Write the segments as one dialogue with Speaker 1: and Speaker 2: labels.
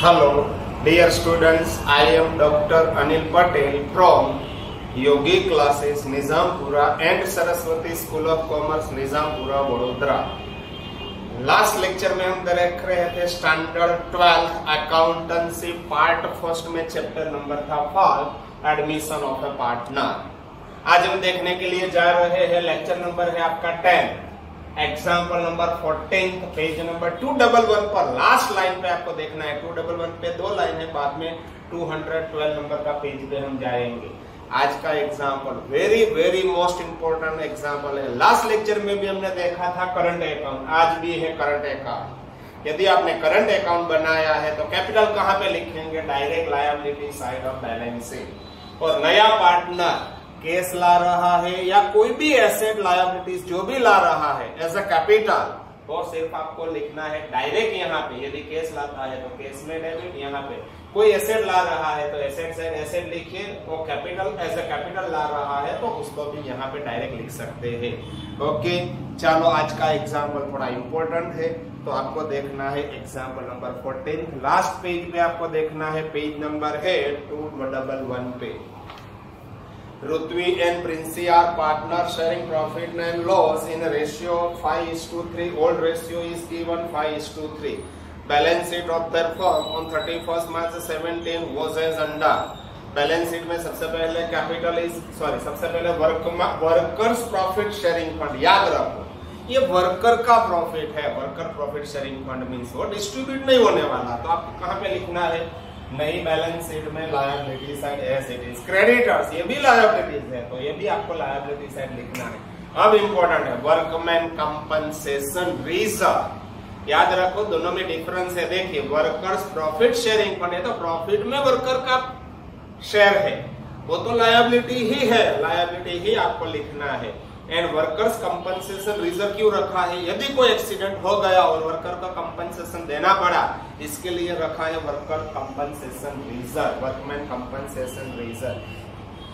Speaker 1: Hello, dear students. I am Dr. Anil Patel from Yogi Classes, Nizampura and Saraswati School of Commerce, Nizampura, Vadodara. Last lecture में हम देख रहे थे standard 12 accountancy part first में chapter number था for admission of A partner. आज हम देखने के लिए जा रहे हैं लेक्चर नंबर है आपका 10, एग्जाम्पल नंबर 14, पेज नंबर 211 पर लास्ट लाइन पे आपको देखना है। 211 पे दो लाइन है, बाद में 212 नंबर का पेज पे हम जाएंगे। आज का example very very most important example है। लास्ट लेक्चर में भी हमने देखा था करंट अकाउंट, आज भी है करंट अकाउंट। यदि आपने करंट अकाउंट बनाया है तो कैपिटल कहाँ पे लिखेंगे? Direct liability side of balance sheet. और नया पार्टनर केस ला रहा है या कोई भी एसेट लायबिलिटीज जो भी ला रहा है एज अ कैपिटल, वो सिर्फ आपको लिखना है डायरेक्ट यहाँ पे। यदि केस लाता है तो केस में डेबिट, यहाँ पे कोई एसेट ला रहा है तो एसेट साइड एसेट लिखिए। वो कैपिटल एज अ कैपिटल ला रहा है तो उसको भी यहाँ पे डायरेक्ट लिख सकते हैं। ओके, चलो आज का एग्जाम्पल थोड़ा इंपॉर्टेंट है तो आपको देखना है एग्जाम्पल नंबर 14। लास्ट पेज पे आपको देखना है, पेज नंबर है 211 पे। Rutvi and Princey are partners sharing profit and loss in a ratio of 5:3. Old ratio is given 5:3. Balance sheet of their firm on 31st March 17 was as under. Balance sheet में सबसे पहले capital सबसे पहले workers profit sharing fund. याद रखो ये worker का profit है। Worker profit sharing fund means वो डिस्ट्रीब्यूट नहीं होने वाला, तो आपको कहाँ पे लिखना है? नई बैलेंस शीट में liability side as it is. Creditors ये भी लायबिलिटीज है तो ये भी आपको लायबिलिटी साइड लिखना है। अब इंपॉर्टेंट है वर्कमैन कंपनसेशन रिजर्व। याद रखो दोनों में डिफरेंस है। देखिए वर्कर्स प्रॉफिट शेयरिंग फंड है तो प्रॉफिट में वर्कर का शेयर है, वो तो लायबिलिटी ही है, लायबिलिटी ही आपको लिखना है। एंड वर्कर्स कंपनसेशन रिजर्व क्यों रखा है? यदि कोई एक्सीडेंट हो गया और वर्कर का कंपनसेशन देना पड़ा, इसके लिए रखा है worker compensation reserve, workman compensation reserve.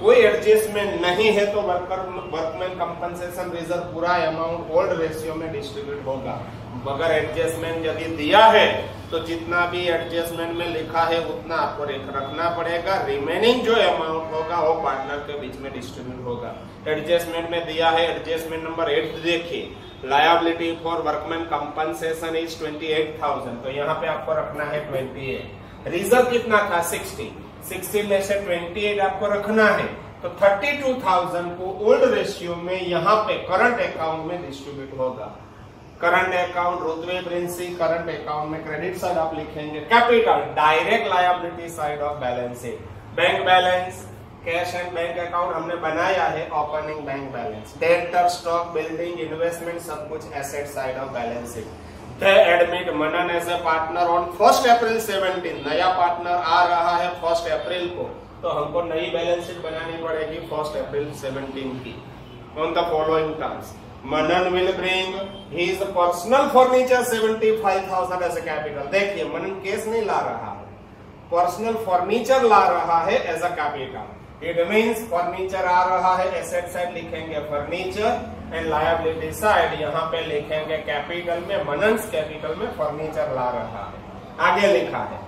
Speaker 1: कोई एडजस्टमेंट नहीं है तो वर्कमैन कंपनसेशन रिजर्व पूरा अमाउंट ओल्ड रेशियो में डिस्ट्रीब्यूट होगा। अगर एडजस्टमेंट यदि दिया है तो जितना भी एडजस्टमेंट में लिखा है उतना आपको रखना पड़ेगा। रिमेनिंग जो अमाउंट होगा वो पार्टनर के बीच में डिस्ट्रीब्यूट होगा। एडजस्टमेंट में दिया है, एडजस्टमेंट नंबर 8 देखिए, liability for workman compensation is 28,000, तो यहाँ पे आपको रखना है 28। रिजर्व कितना था? 60 में से 28 आपको रखना है तो 32,000 को ओल्ड रेशियो में यहाँ पे करंट अकाउंट में डिस्ट्रीब्यूट होगा। Current account Rutvi Princy, current account में क्रेडिट साइड आप लिखेंगे capital, direct liability side of balance sheet. Bank balance cash and bank account हमने बनाया है, opening bank balance, debtor stock building investment सब कुछ asset side of balance sheet. They admit Manan as a partner on 1 अप्रैल 17। नया partner आ रहा है 1 अप्रैल को तो हमको नई बैलेंस शीट बनानी पड़ेगी 1 अप्रैल 17 की। On the following terms Manan will bring his personal furniture 75,000 as a capital. देखिए मनन केस नहीं ला रहा है, पर्सनल फर्नीचर ला रहा है as a capital. It means furniture आ रहा है, एसेट साइड लिखेंगे फर्नीचर एंड लायबिलिटी साइड यहाँ पे लिखेंगे कैपिटल में, मनन्स कैपिटल में फर्नीचर ला रहा है। आगे लिखा है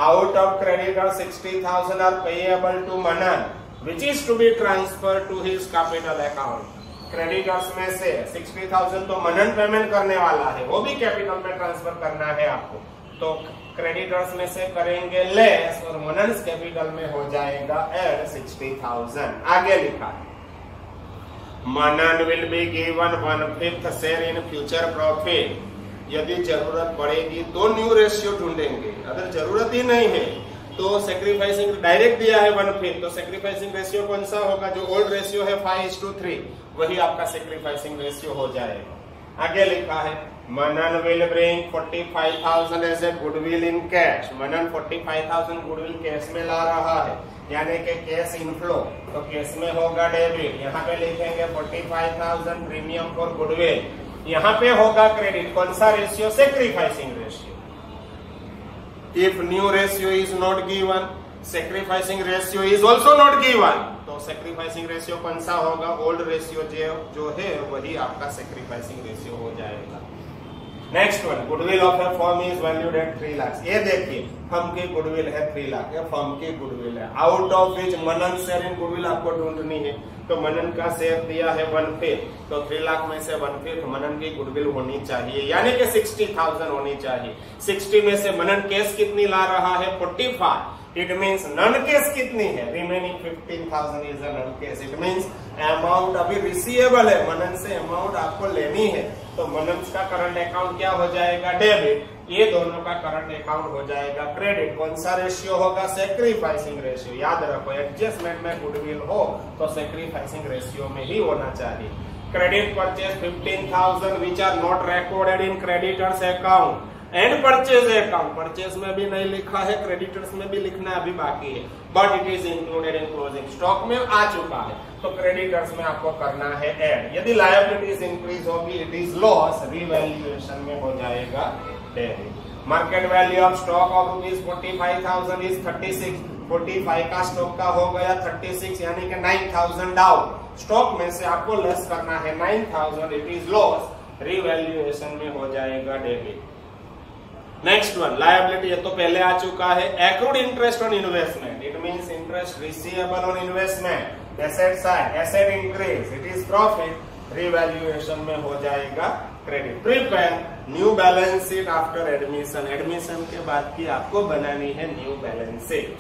Speaker 1: out of creditor 60,000 are payable to Manan which is to be transfer to his capital account. Creditors में से 60,000 तो मनन पेमेंट करने वाला है, वो भी कैपिटल में ट्रांसफर करना है आपको, तो क्रेडिटर्स में से करेंगे लेस और मनन्स कैपिटल में हो जाएगा एड 60,000। आगे लिखा है Manan will be given 1/5 share in future profit. यदि जरूरत पड़ेगी तो न्यू रेशियो ढूंढेंगे, अगर जरूरत ही नहीं है तो सेक्रीफाइसिंग डायरेक्ट दिया है 1/5, तो सेक्रीफाइसिंग रेशियो कौन सा होगा? जो ओल्ड रेशियो है 5:3 वही आपका सेक्रीफाइसिंग रेशियो हो जाएगा। आगे लिखा है Manan will bring 45,000 as a goodwill in cash. Manan 45,000 goodwill cash में ला रहा है, यानी कि कैश इनफ्लो, तो कैश में होगा डेबिट। यहाँ पे लिखेंगे 45,000 प्रीमियम फॉर गुडविल, यहाँ पे होगा क्रेडिट। कौन सा ratio? Sacrificing ratio. If new ratio is not given, sacrificing ratio is also not given, तो सेक्रीफाइसिंग रेशियो कौन सा होगा? ओल्ड रेशियो जो है वही आपका सेक्रीफाइसिंग रेशियो हो जाएगा। Next one, goodwill of A firm is valued at 3 lakh. ये देखिए फर्म की गुडविल है 3 लाख, ये फर्म की गुडविल है। Out of which Manan share in goodwill आपको ढूंढनी है। तो मनन का शेयर दिया है 1/5, तो 3 लाख में से 1/5 मनन की गुडविल होनी चाहिए, यानी कि 60,000 होनी चाहिए। 60 में से मनन केस कितनी ला रहा है? 45। इट मीन्स नन केस कितनी है? Remaining 15,000 is a non case. It means amount अभी रिसीवेबल है, मनन से अमाउंट आपको लेनी है, तो मनन का करंट अकाउंट क्या हो जाएगा? डेबिट। ये दोनों का करंट अकाउंट हो जाएगा क्रेडिट। कौन सा रेशियो होगा? Sacrificing ratio. याद रखो, एडजस्टमेंट में गुडविल हो तो सेक्रीफाइसिंग रेशियो में ही होना चाहिए। Credit purchase 15,000 which are not recorded in creditors account and purchase account. Purchase में भी नहीं लिखा है, क्रेडिटर्स में भी लिखना अभी बाकी है, but it is included in closing stock में आ चुका है, तो क्रेडिटर्स में आपको करना है ऐड। यदि लायबिलिटीज इंक्रीज होगी, इट इज लॉस, रिवैल्यूएशन में हो जाएगा debit. Market value of stock of rupees 45,000 is 36। 45 का स्टॉक का हो गया 36, यानी कि 9,000 डाउन। स्टॉक में से आपको लेस करना है 9,000, इट इज लॉस, रिवैल्यूएशन में हो जाएगा डेबिट। नेक्स्ट वन, लायबिलिटी, ये तो पहले आ चुका है। Accrued interest on investment, it means interest receivable on investment. Asset side, asset increase, it is profit, revaluation में हो जाएगा credit. Prepare new balance sheet after admission, admission के बाद की आपको बनानी है न्यू बैलेंस शीट।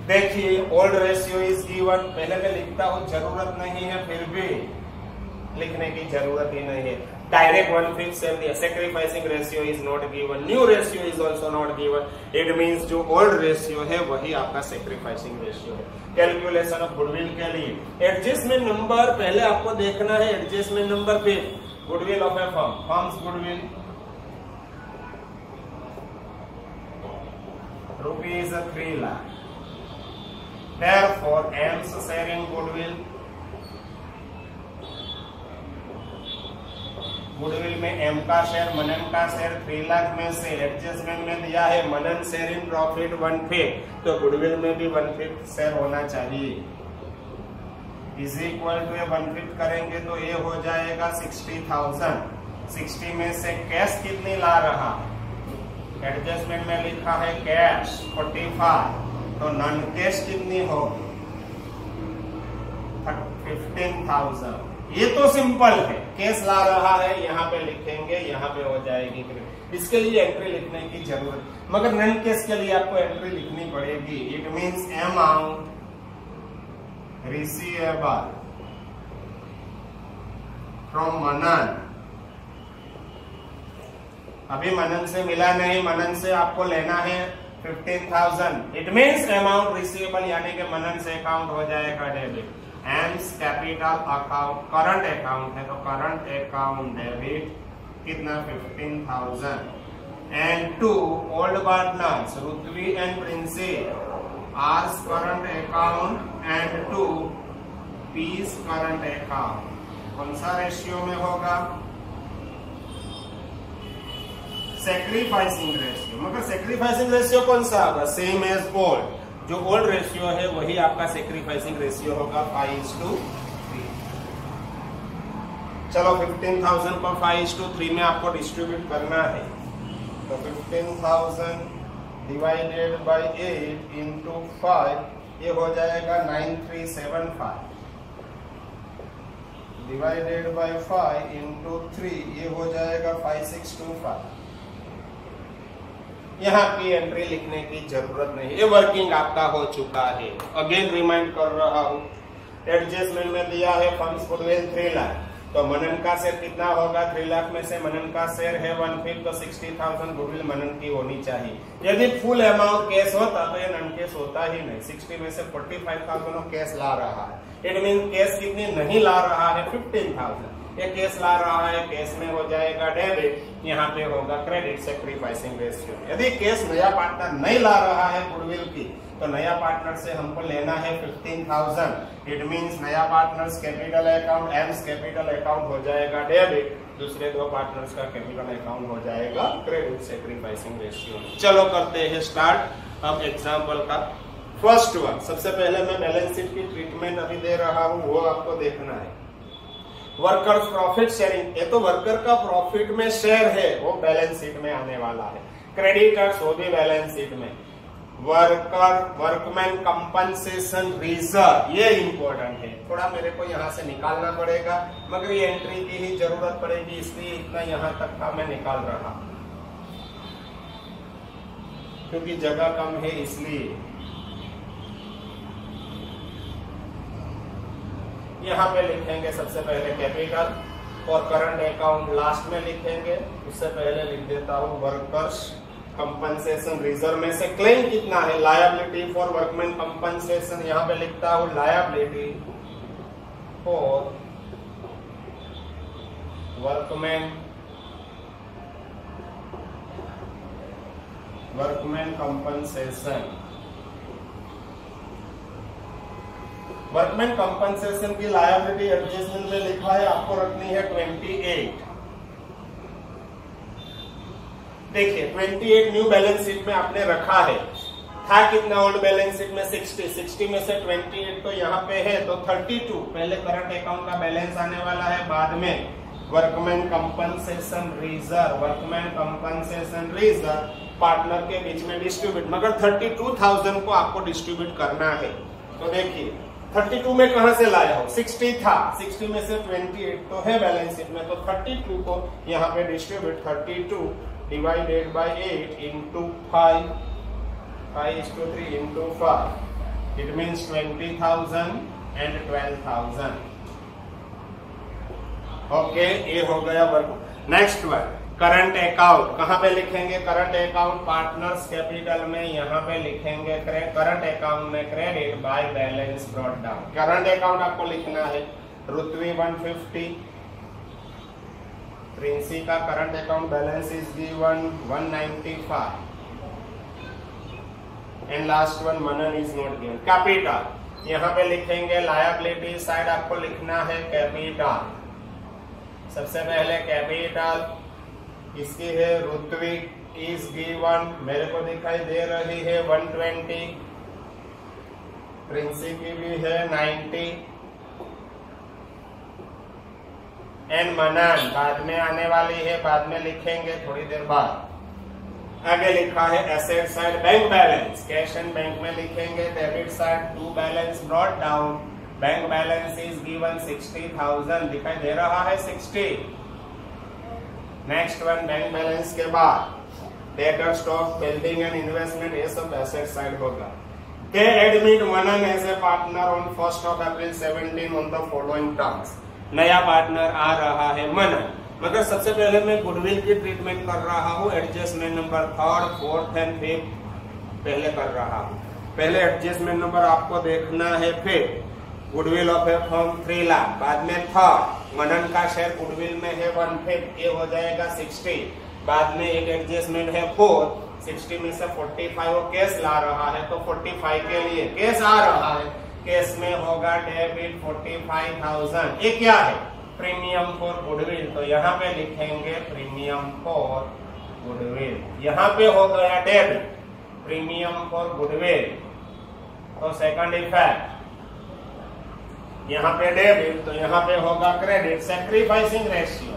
Speaker 1: देखिए ओल्ड रेशियो इज गिवन, पहले मैं लिखता हूं, जरूरत नहीं है, फिर भी लिखने की जरूरत ही नहीं है। डायरेक्ट 1/5 सेल दिया, sacrificing ratio is not given, new ratio is also not given. It means जो ओल्ड रेशियो है वही आपका सेक्रीफाइसिंग रेशियो है। कैलकुलेशन ऑफ गुडविल के लिए एडजस्टमेंट नंबर पहले आपको देखना है। एडजस्टमेंट नंबर पे goodwill of A firm, firms goodwill rupees 3 lakh. Therefore, M's share in goodwill, goodwill में एम का शेयर, मनन का शेयर 3 लाख में से एडजस्टमेंट में दिया है मनन शेयर इन प्रॉफिट 1/5, तो गुडविल में भी 1/5 शेयर होना चाहिए। इज इक्वल टू 1/5 करेंगे तो ये हो जाएगा 60,000। 60 में से कैश कितनी ला रहा? एडजस्टमेंट में लिखा है कैश 45, तो नन कैश कितनी होगी? 15,000। ये तो सिंपल है, केस ला रहा है, यहाँ पे लिखेंगे, यहाँ पे हो जाएगी क्रेडिट। इसके लिए एंट्री लिखने की जरूरत, मगर नन केस के लिए आपको एंट्री लिखनी पड़ेगी। It means amount receivable from Manan. अभी मनन से मिला नहीं, मनन से आपको लेना है 15,000। इट मींस अमाउंट रिसीवेबल, यानी कि मनन से अकाउंट हो जाएगा डेबिट। एम्स कैपिटल अकाउंट करंट अकाउंट है, तो करंट अकाउंट डेबिट कितना? 15,000। And to old partners Rutvi and Princy आर्स current account and to piece current account. कौन सा रेशियो में होगा? Sacrificing ratio. मगर सेक्रीफाइसिंग रेशियो कौन सा होगा? सेम एज ओल्ड, जो ओल्ड रेशियो है वही आपका सेक्रीफाइसिंग रेशियो होगा 5:3। चलो 15,000 को 5:3 में आपको डिस्ट्रीब्यूट करना है, तो 15,000 डिवाइडेड बाय 8 इंटू 5, ये हो जाएगा 9375 डिवाइडेड बाय 5 इंटू 3, ये हो जाएगा 5625। यहाँ की एंट्री लिखने की जरूरत नहीं, ये वर्किंग आपका हो चुका है। अगेन रिमाइंड कर रहा हूँ, एडजस्टमेंट में दिया है फर्म्स गुडविल 3 लाख, तो मनन का शेयर कितना होगा? 3 लाख में से मनन का शेयर है 1/5, तो 60,000 गुडविल मनन की होनी चाहिए। यदि फुल अमाउंट कैश होता तो ये नन केस होता ही नहीं। 60 में से 45,000 कैश ला रहा है, इट मीन कैश कितनी नहीं ला रहा है? 15,000। ये केस ला रहा है, केस में हो जाएगा डेबिट, यहाँ पे होगा क्रेडिट, सेक्रीफाइसिंग रेशियो। यदि केस नया पार्टनर नहीं ला रहा है गुडविल की, तो नया पार्टनर से हमको लेना है 15,000। इट मींस नया partners capital account, AIIMS capital account हो जाएगा डेबिट, दूसरे दो पार्टनर्स का कैपिटल अकाउंट हो जाएगा क्रेडिट, सेक्रीफाइसिंग रेशियो। चलो करते हैं स्टार्ट अब एग्जाम्पल का। फर्स्ट वन, सबसे पहले मैं बैलेंस शीट की ट्रीटमेंट अभी दे रहा हूँ, वो आपको देखना है। वर्कर्स प्रॉफिट शेयरिंग, ये तो वर्कर का प्रॉफिट में शेयर है, वो बैलेंस शीट में आने वाला है। क्रेडिटर्स वो भी बैलेंस शीट में। वर्कमैन कंपनसेशन रिजर्व, ये इंपॉर्टेंट है, थोड़ा मेरे को यहाँ से निकालना पड़ेगा, मगर ये एंट्री की ही जरूरत पड़ेगी, इसलिए इतना यहाँ तक का मैं निकाल रहा, क्योंकि जगह कम है इसलिए। यहाँ पे लिखेंगे सबसे पहले कैपिटल और करंट अकाउंट लास्ट में लिखेंगे। उससे पहले लिख देता हूँ वर्कर्स कंपनसेशन रिजर्व में से क्लेम कितना है, लायबिलिटी फॉर वर्कमैन कंपनसेशन, यहाँ पे लिखता हूँ liability for workman compensation. Workman compensation की लायबिलिटी एडजस्टमेंट में लिखा है, आपको रखनी है 28। देखिए 28 न्यू बैलेंस शीट में आपने रखा है, था कितना ओल्ड बैलेंस शीट में 60 में से 28 तो यहाँ पे है, तो 32 पहले करंट अकाउंट का बैलेंस आने वाला है, बाद में वर्कमैन कंपनसेशन रिजर्व पार्टनर के बीच में डिस्ट्रीब्यूट, मगर 32,000 को आपको डिस्ट्रीब्यूट करना है। तो देखिए 32 में कहां से लाया हो, 60 था, 60 में से 28 तो है बैलेंस शीट में, तो 32 को यहाँ पे distribute 32 divided by 8 into 5:3 into 5, it means 20,000 and 12,000। Okay, ये हो गया work. Next one current account, कहां पे लिखेंगे करंट अकाउंट, पार्टनर्स कैपिटल में, यहाँ पे लिखेंगे करंट अकाउंट में credit by balance brought down. Current account आपको लिखना है रुतवी 150, प्रिंसी का current account balance is given 195 and last one Manan is not given. Capital यहाँ पे लिखेंगे, लायबिलिटी साइड आपको लिखना है कैपिटल। सबसे पहले कैपिटल इसकी है रुतवी इज गिवन, मेरे को दिखाई दे रही है 120, प्रिंसी की भी है 90 एंड मनन बाद में आने वाली है, बाद में लिखेंगे थोड़ी देर बाद। आगे लिखा है asset side bank balance, cash and bank में लिखेंगे, debit side to balance brought down, bank balance is given 60,000, दिखाई दे रहा है 60। नेक्स्ट वन बैंक बैलेंस के बाद debtor stock building and investment, ये सब एसेट साइड होगा। They admit Manan as a partner on 1st of April 17 on the following terms। नया partner आ रहा है मनन, मगर सबसे पहले मैं गुडविल की ट्रीटमेंट कर रहा हूँ, adjustment number 3rd, 4th and 5th पहले कर रहा हूँ। पहले एडजस्टमेंट नंबर आपको देखना है, फिर goodwill of A firm 3 lakh, बाद में 3rd मनन का शेयर गुडविल में है 1/5, ये हो जाएगा 60, बाद में एक एडजस्टमेंट है 4th, 60 में से 45 वो केस ला रहा है, तो 45 के लिए केस आ रहा है, केस में होगा डेबिट 45,000। ये क्या है, प्रीमियम फॉर गुडविल, तो यहाँ पे लिखेंगे प्रीमियम फॉर गुडविल, यहाँ पे हो गया डेबिट प्रीमियम फॉर गुडविल। तो सेकंड इफेक्ट यहाँ पे डेबिट, तो यहाँ पे होगा credit, sacrificing ratio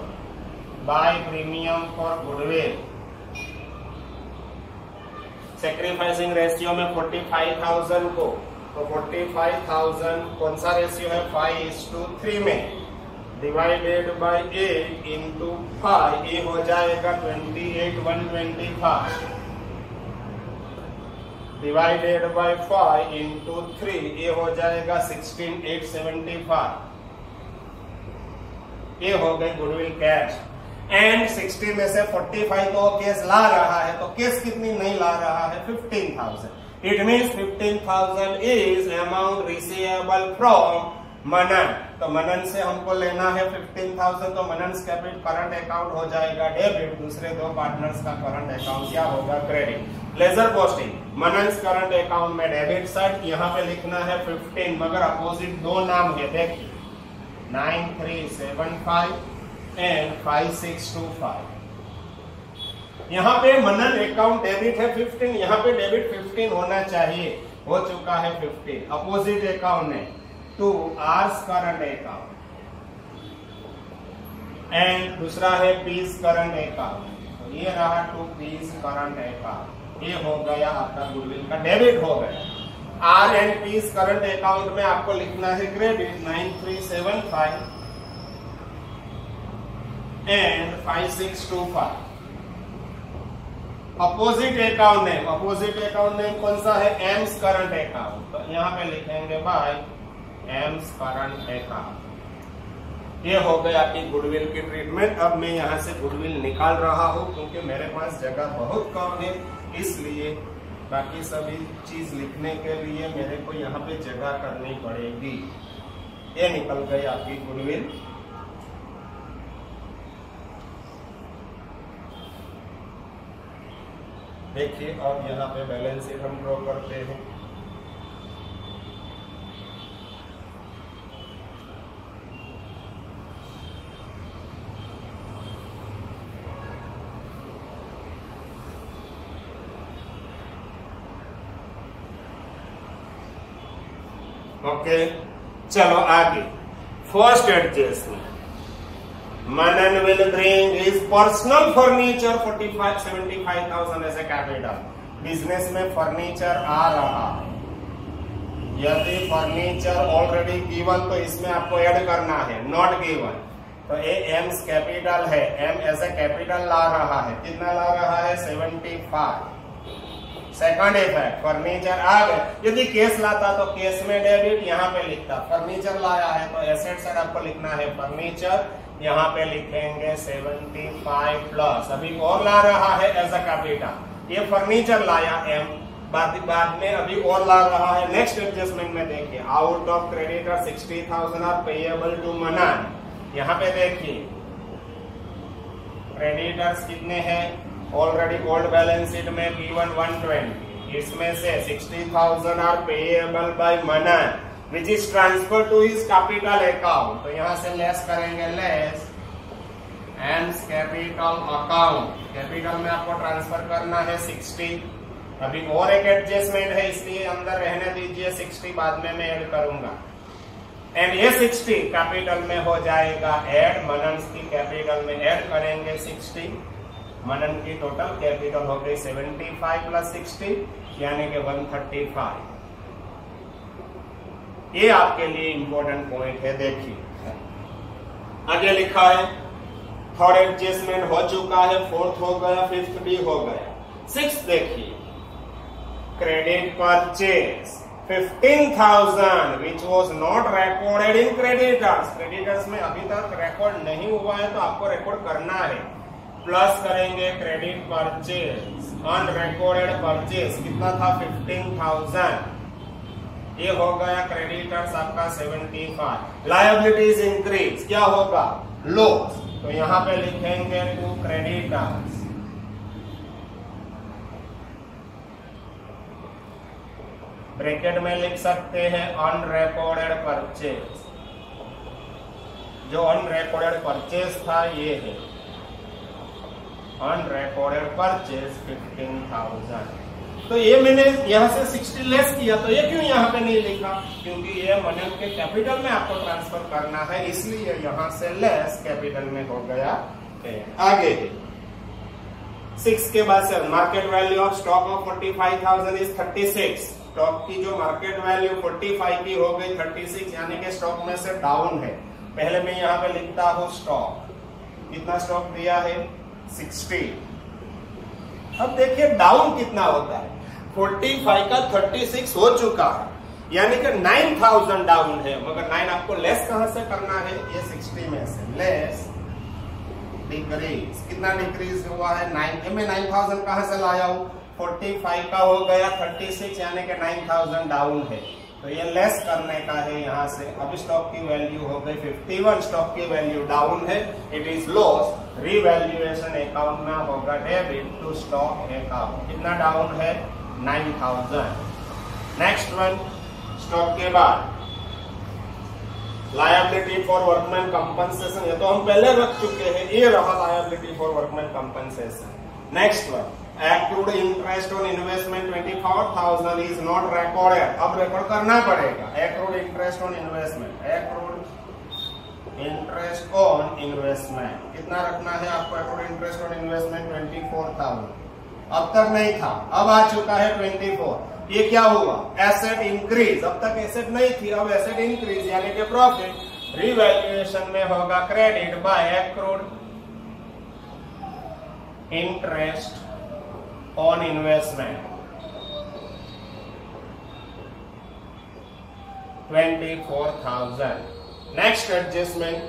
Speaker 1: by premium for goodwill. Sacrificing ratio में 45,000 को, तो 45,000 कौन सा रेशियो है 5:3 में, डिवाइडेड बाय 8 इंटू 5, ये हो जाएगा 28,125, डिवाइडेड बाय 5 इंटू 3, ये हो जाएगा 16,875। ये हो गई गुडविल कैश। एंड 60 में से 45 तो केस ला रहा है, तो केस कितनी नहीं ला रहा है 15,000, it means 15,000 is amount receivable from Manan. तो मनन से हमको लेना है 15,000, तो मनन कैपिटल करंट अकाउंट हो जाएगा डेबिट, दूसरे दो पार्टनर्स का करंट अकाउंट क्या होगा क्रेडिट। लेजर पोस्टिंग मनन करंट अकाउंट में डेबिट साइड यहाँ पे लिखना है 15, मगर अपोजिट दो नाम है, देखिए 9375 एंड 5625। यहाँ पे मनन अकाउंट डेबिट है 15, यहाँ पे डेबिट 15 होना चाहिए, हो चुका है 15। अपोजिट अकाउंट है to R's current account, and दूसरा है पीस करंट अकाउंट, तो ये रहा टू पीस करंट अकाउंट, ये हो गया आपका गुडविल का डेबिट हो गया। R and P's current account में आपको लिखना है credit 9375 and 5625। Opposite account name कौन सा है, एम्स करंट अकाउंट, तो यहाँ पे लिखेंगे बाय एम्स करंट अकाउंट। ये हो गया आपकी गुडविल की ट्रीटमेंट। अब मैं यहाँ से गुडविल निकाल रहा हूँ क्योंकि मेरे पास जगह बहुत कम है, इसलिए बाकी सभी चीज लिखने के लिए मेरे को यहाँ पे जगह करनी पड़ेगी। ये निकल गई आपकी गुडविल। देखिए अब यहाँ पे बैलेंस शीट हम ड्रॉ करते हैं। ओके, चलो आगे। First adjustment, Manan will bring his personal furniture 75,000 as a capital. Business में फर्नीचर आ रहा है, यदि फर्नीचर ऑलरेडी गिवन तो इसमें आपको ऐड करना है, नॉट गिवन तो ए एम्स कैपिटल है, एम एज ए कैपिटल ला रहा है, कितना ला रहा है 75। सेकंड इफेक्ट, फर्नीचर आ गए, यदि केस लाता तो केस में डेबिट यहाँ पे लिखता, फर्नीचर लाया है तो एसेट साइड आपको लिखना है फर्नीचर, यहाँ पे लिखेंगे 75 प्लस, अभी और ला रहा है एज अ कैपिटल, ये फर्नीचर लाया एम, बाद में अभी और ला रहा है। नेक्स्ट एडजस्टमेंट में देखिए, out of creditor 60,000 are payable to Manan. यहाँ पे देखिए क्रेडिटर्स कितने हैं, ऑलरेडी ओल्ड बैलेंस शीट में P1 120, इसमें से 60,000 are payable by Manan which is transferred to his capital account, तो यहाँ से लेस करेंगे, less and capital account, capital में आपको ट्रांसफर करना है 60। अभी और एक एडजस्टमेंट है इसलिए अंदर रहने दीजिए, 60 बाद में मैं ऐड करूंगा, एंड ये 60 कैपिटल में हो जाएगा ऐड, मनन की कैपिटल में ऐड करेंगे 60, मनन की टोटल कैपिटल हो गई 75 प्लस 60 यानी कि 135। ये आपके लिए इंपॉर्टेंट पॉइंट है। देखिए आगे लिखा है थर्ड एडजस्टमेंट हो चुका है, फोर्थ हो गया, फिफ्थ भी हो गया, सिक्स देखिए credit purchase 15,000 which was not recorded in creditors, creditors में अभी तक रिकॉर्ड नहीं हुआ है तो आपको रिकॉर्ड करना है, प्लस करेंगे क्रेडिट परचेज, अनरिकॉर्डेड परचेज कितना था 15,000, ये हो गया क्रेडिटर्स आपका 75, लायबिलिटीज इंक्रीज, क्या होगा लॉस, तो यहाँ पे लिखेंगे टू क्रेडिटर्स, ब्रैकेट में लिख सकते हैं अनरिकॉर्डेड परचेज, जो अनरिकॉर्डेड परचेज था ये है अनरिकॉर्डेड परचेज 15,000। तो ये मैंने यहाँ से 60 लेस किया, तो ये क्यों यहाँ पे नहीं लिखा, क्योंकि ये मनी के कैपिटल में आपको ट्रांसफर करना है, इसलिए यहाँ से लेस कैपिटल में हो गया। आगे 6 के बाद से market value of stock of 45,000 is 36, stock की जो मार्केट वैल्यू 45 की हो गई 36, यानी कि स्टॉक में से डाउन है। पहले मैं यहाँ पे लिखता हूँ स्टॉक, कितना स्टॉक दिया है 60। अब देखिए डाउन कितना होता है, 45 का 36 हो चुका है, यानी कि 9,000 डाउन है, मगर 9 आपको लेस कहां से करना है, ये 60 में से लेस डिक्रीज, कितना डिक्रीज हुआ है 9, मैं 9,000 कहां से लाया हूं, 45 का हो गया 36 यानी कि 9,000 डाउन है, तो ये लेस करने का है यहाँ से। अब स्टॉक की वैल्यू हो गई 51, स्टॉक की वैल्यू डाउन है, it is loss, revaluation account में होगा डेबिट टू स्टॉक अकाउंट, कितना डाउन है 9,000। नेक्स्ट वन, स्टॉक के बाद लायबिलिटी फॉर वर्कमैन कंपनसेशन, ये तो हम पहले रख चुके हैं, ये रहा liability for workman compensation. Next one, accrued interest on investment 24,000 is not recorded, अब रिकॉर्ड करना पड़ेगा। accrued interest on investment, accrued interest on investment कितना रखना है आपको? Account interest on investment 24,000। अब तक नहीं था, अब आ चुका है 24। ये क्या हुआ? Asset increase. अब तक एसेट नहीं थी, अब एसेट इंक्रीज यानी कि प्रॉफिट रिवैल्यूएशन में होगा credit by accrued interest on investment 24,000। Next adjustment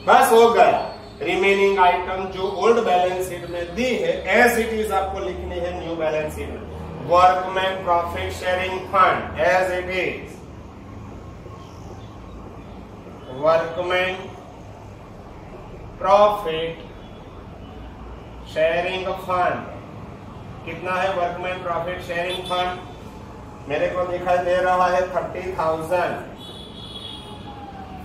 Speaker 1: बस हो गया। रिमेनिंग आइटम जो ओल्ड बैलेंस शीट में दी है एज इट इज आपको लिखनी है न्यू बैलेंस शीट में। Workman profit sharing fund as it is, workman profit sharing fund कितना है? वर्कमैन प्रॉफिट शेयरिंग फंड मेरे को दिखाई दे रहा है 30,000।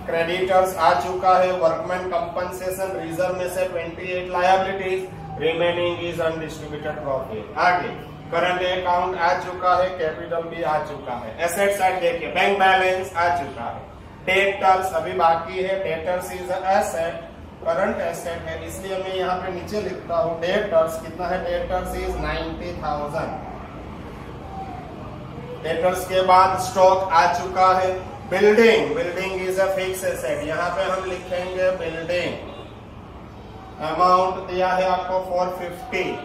Speaker 1: क्रेडिटर्स आ चुका है। वर्कमैन कंपनसेशन रिजर्व में से 28 liabilities, remaining is undistributed profit. आगे करंट अकाउंट आ चुका है, कैपिटल भी आ चुका है। एसेट साइड देखिए, बैंक बैलेंस आ चुका है। डेटर्स अभी बाकी है, debtors is asset, current asset है, इसलिए मैं यहाँ पे नीचे लिखता हूँ डेटर्स कितना है? Debtors is 90,000। डेटर्स के बाद स्टॉक आ चुका है। Building, building is a fix asset, यहाँ पे हम लिखेंगे बिल्डिंग। अमाउंट दिया है आपको 450।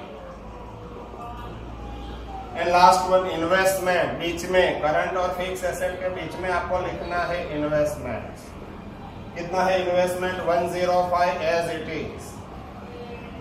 Speaker 1: एंड लास्ट वन इन्वेस्टमेंट, बीच में करंट और फिक्स एसेट के बीच में आपको लिखना है इन्वेस्टमेंट। कितना है इन्वेस्टमेंट? 105 as it is.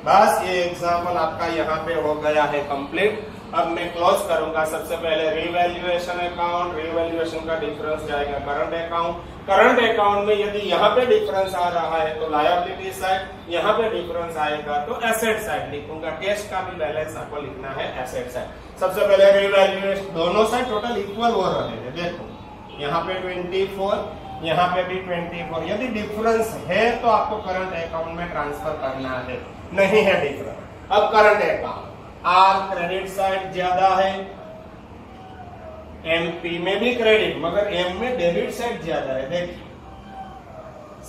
Speaker 1: बस ये एग्जाम्पल आपका यहाँ पे हो गया है कंप्लीट। अब मैं क्लोज करूंगा। सबसे पहले रिवैल्यूएशन अकाउंट, रिवैल्यूएशन का डिफरेंस जाएगा करंट अकाउंट। करंट अकाउंट में यदि यहाँ पे डिफरेंस आ रहा है तो लायबिलिटी साइड, यहाँ पे डिफरेंस आएगा तो एसेट साइड लिखूंगा। कैश का भी बैलेंस आपको लिखना है एसेट साइड। सबसे पहले रिवैल्यूएशन, दोनों साइड टोटल इक्वल हो रहे हैं। देखो यहाँ पे 24, यहाँ पे भी 24। यदि डिफरेंस है तो आपको करंट अकाउंट में ट्रांसफर करना है, नहीं है डिफरेंस। अब current account, R credit side ज्यादा है, एमपी में भी क्रेडिट मगर एम में डेबिट साइड ज्यादा है। देखिए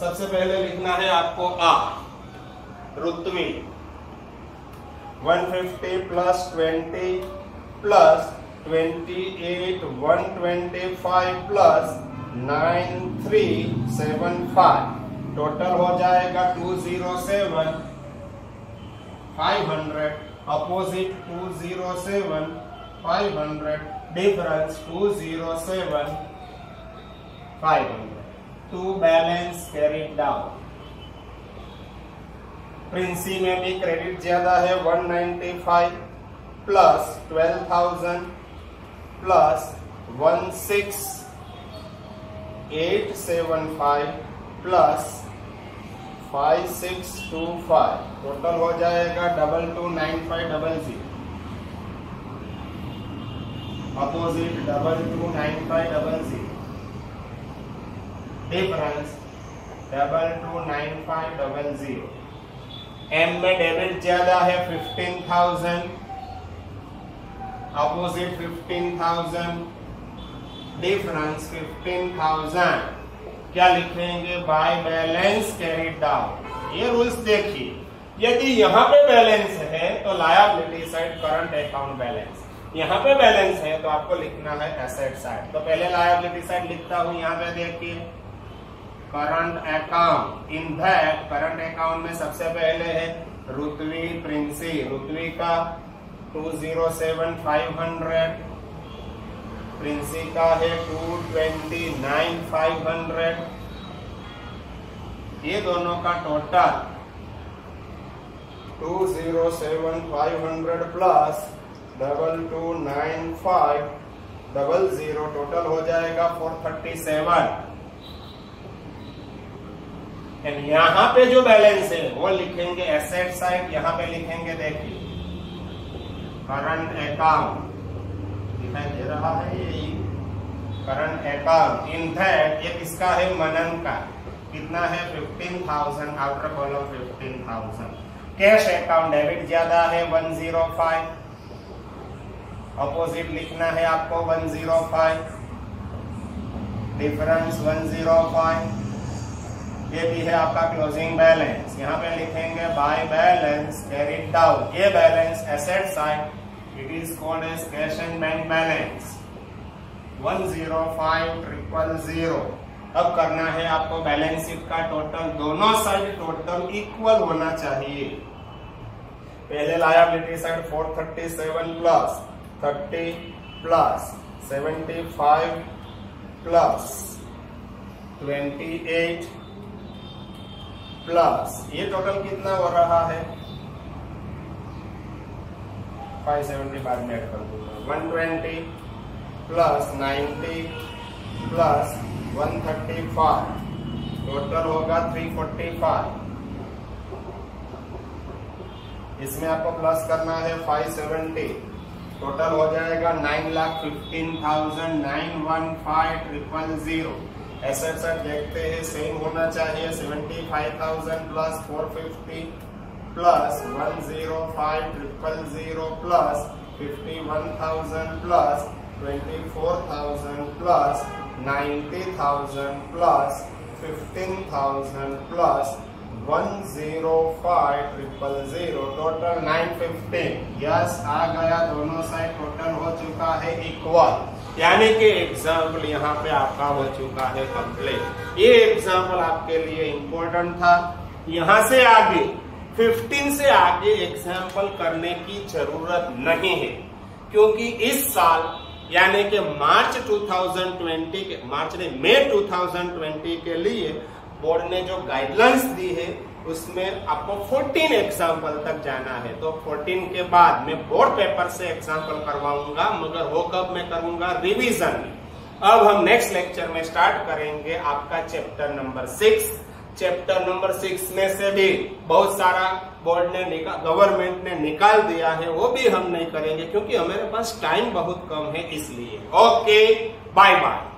Speaker 1: सबसे पहले लिखना है आपको R Rutvi 150 plus 20 plus 28 125 plus 9375 total हो जाएगा 207 500। Opposite 207 500, difference 207 500। To balance carried down. Princy में भी क्रेडिट ज्यादा है 195 प्लस 12,000 प्लस 16875 प्लस 5625 टोटल हो जाएगा 229500। Opposite 229500, difference 229500। एम में डेबिट ज्यादा है 15,000, अपोजिट 15,000, डिफरेंस 15,000। क्या लिखेंगे? By balance carried down. ये रूल्स देखिए, यदि यहाँ पे बैलेंस है तो liability side current account balance, यहाँ पे बैलेंस है तो आपको लिखना है एसेट साइड। तो पहले लायबिलिटी साइड लिखता हूँ। यहाँ पे देखिए current account, in that current account में सबसे पहले है रुत्वी प्रिंसी। रुत्वी का 207,500, प्रिंसी का है 229,500। ये दोनों का टोटल 207,500 प्लस 229500 टोटल हो जाएगा 437। एंड यहाँ पे जो बैलेंस है वो लिखेंगे एसेट साइड। यहाँ पे लिखेंगे देखिए करंट अकाउंट, दिखाई दे रहा है ये करंट अकाउंट। इन दैट ये किसका है? मनन का। कितना है? 15,000, outer column 15,000। Cash account debit ज्यादा है 105, अपोजिट लिखना है आपको 105, डिफरेंस 105, ये भी है आपका क्लोजिंग बैलेंस। यहाँ पे लिखेंगे बाय बैलेंस कैरिड डाउन। ये balance asset side it is called as cash and bank balance 105,000। अब करना है आपको बैलेंस शीट का टोटल, दोनों साइड टोटल इक्वल होना चाहिए। पहले liability side 437 plus 30 plus 75 plus 28 plus ये टोटल कितना हो रहा है 570 बाद में ऐड कर दूंगा 120 प्लस 90 प्लस 135 टोटल होगा 345। इसमें आपको प्लस करना है 570 टोटल हो जाएगा 9,15,915,000। एसेट साइड देखते हैं सेम होना चाहिए 75,000 plus 450 plus 105,000 plus 51,000 plus 24,000 plus 90,000 plus 15,000 plus 105,000 total 915। Yes आ गया, दोनों साइड टोटल हो चुका है इक्वल, यानी कि एग्जाम्पल यहाँ पे आपका हो चुका है कंप्लीट। ये एग्जाम्पल आपके लिए इंपॉर्टेंट था। यहाँ से आगे 15 से आगे एग्जाम्पल करने की जरूरत नहीं है, क्योंकि इस साल यानी कि मई 2020 के लिए बोर्ड ने जो गाइडलाइंस दी है उसमें आपको 14 एग्जाम्पल तक जाना है। तो 14 के बाद मैं बोर्ड पेपर से एग्जाम्पल करवाऊंगा, मगर वो कब मैं करूंगा रिवीजन में। अब हम नेक्स्ट लेक्चर में स्टार्ट करेंगे आपका चैप्टर नंबर 6। चैप्टर नंबर 6 में से भी बहुत सारा बोर्ड ने गवर्नमेंट ने निकाल दिया है, वो भी हम नहीं करेंगे क्योंकि हमारे पास टाइम बहुत कम है इसलिए। Okay, bye bye.